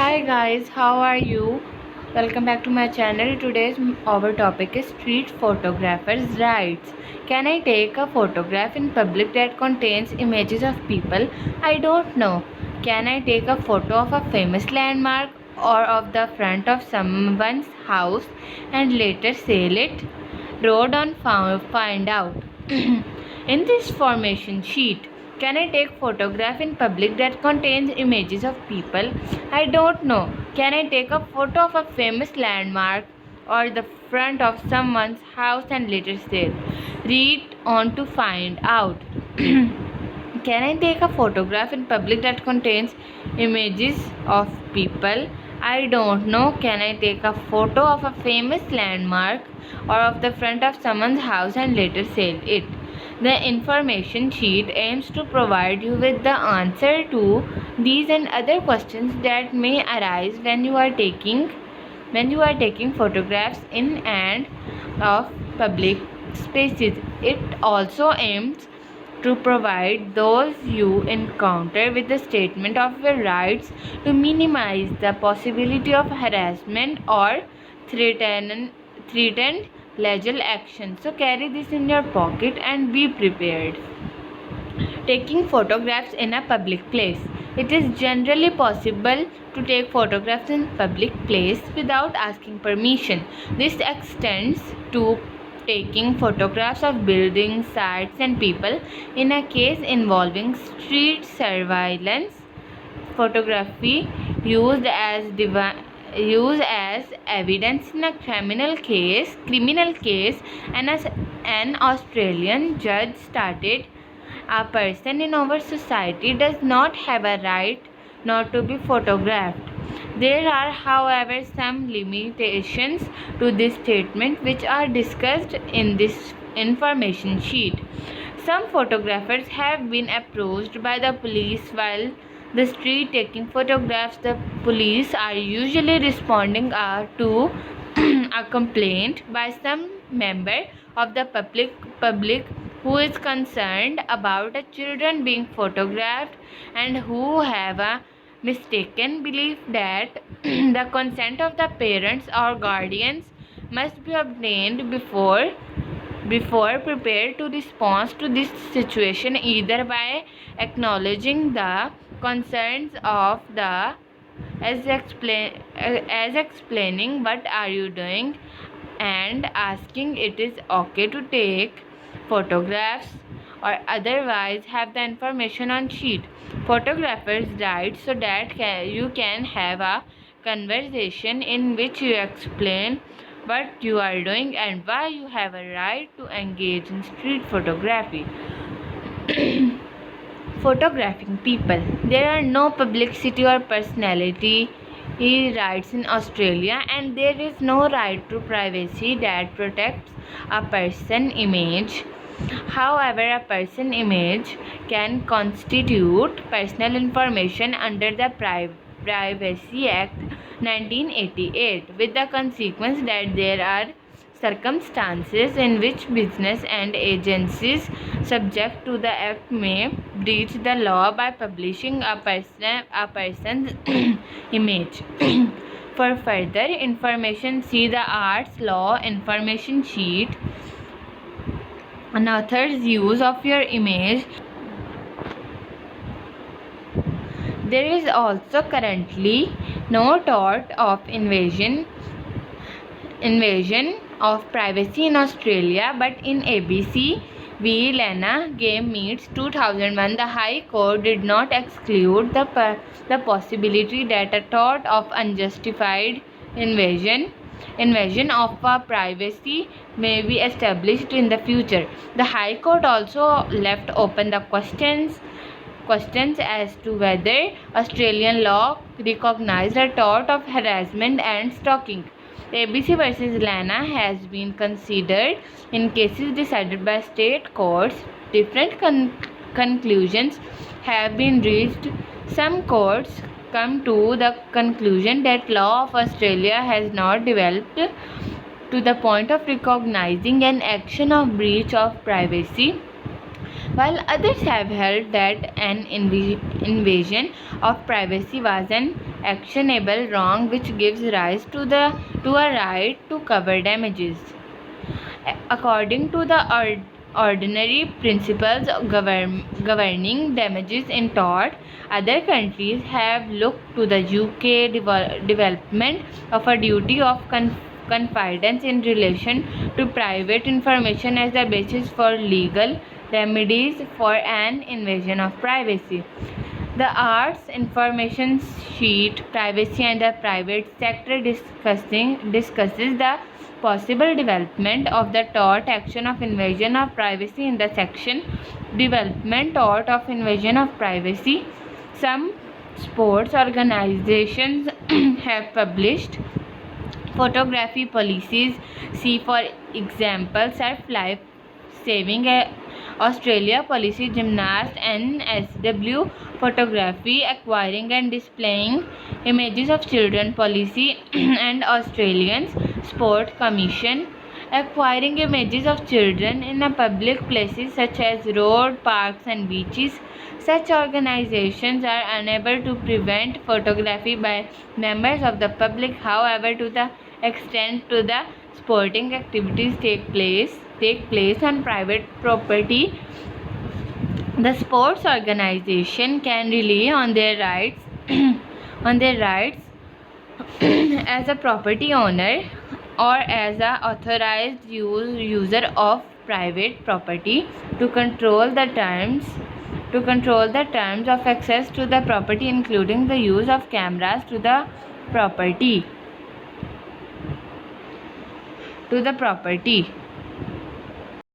Hi guys, how are you? Welcome back to my channel. Today's our topic is street photographers' rights. Can I take a photograph in public that contains images of people I don't know? Can I take a photo of a famous landmark or of the front of someone's house and later sell it? Road on find out. In this formation sheet, can I take photograph in public that contains images of people I don't know? Can I take a photo of a famous landmark or the front of someone's house and later say, read on to find out? Can I take a photograph in public that contains images of people I don't know? Can I take a photo of a famous landmark or of the front of someone's house and later sell it? The information sheet aims to provide you with the answer to these and other questions that may arise when you are taking photographs in and of public spaces. It also aims to provide those you encounter with a statement of your rights to minimize the possibility of harassment or threatened legal action. So carry this in your pocket and be prepared. Taking photographs in a public place. It is generally possible to take photographs in public place without asking permission. This extends to taking photographs of buildings, sites and people in a case involving street surveillance photography used as evidence in a criminal case, and as an Australian judge stated, a person in our society does not have a right not to be photographed. There are, however, some limitations to this statement which are discussed in this information sheet. Some photographers have been approached by the police while the street taking photographs. The police are usually responding to a complaint by some member of the public who is concerned about the children being photographed and who have a mistaken belief that the consent of the parents or guardians must be obtained before prepared to respond to this situation, either by acknowledging the concerns of the as explaining what are you doing and asking it is okay to take photographs, or otherwise have the information on sheet. Photographers write so that you can have a conversation in which you explain what you are doing and why you have a right to engage in street photography. Photographing people. There are no publicity or personality rights in Australia, and there is no right to privacy that protects a person image. However, a person image can constitute personal information under the Privacy Act 1988, with the consequence that there are circumstances in which business and agencies subject to the act may breach the law by publishing a person's image. For further information, see the Arts Law information sheet. An author's use of your image. There is also currently no thought of invasion of privacy in Australia, but in ABC v. Lena Game Meets 2001, the High Court did not exclude the possibility that a thought of unjustified invasion of privacy may be established in the future. The High Court also left open the questions as to whether Australian law recognized a tort of harassment and stalking. ABC versus Lana has been considered in cases decided by state courts. Different conclusions have been reached. Some courts come to the conclusion that law of Australia has not developed to the point of recognizing an action of breach of privacy, while others have held that an invasion of privacy was an actionable wrong which gives rise to a right to cover damages. According to the ordinary principles governing damages in tort, other countries have looked to the UK development of a duty of confidence in relation to private information as the basis for legal remedies for an invasion of privacy. The Arts Information Sheet Privacy and the Private Sector discusses the possible development of the tort action of invasion of privacy in the section Development Tort of Invasion of Privacy. Some sports organizations have published photography policies. See for example Surf Life Saving Australia policy, Gymnast NSW photography, acquiring and displaying images of children policy and Australian Sport Commission, acquiring images of children in public places such as road, parks and beaches. Such organizations are unable to prevent photography by members of the public. However, to the extent to the sporting activities take place on private property, the sports organization can rely on their rights on their rights as a property owner or as a authorized user of private property to control the terms of access to the property, including the use of cameras to the property.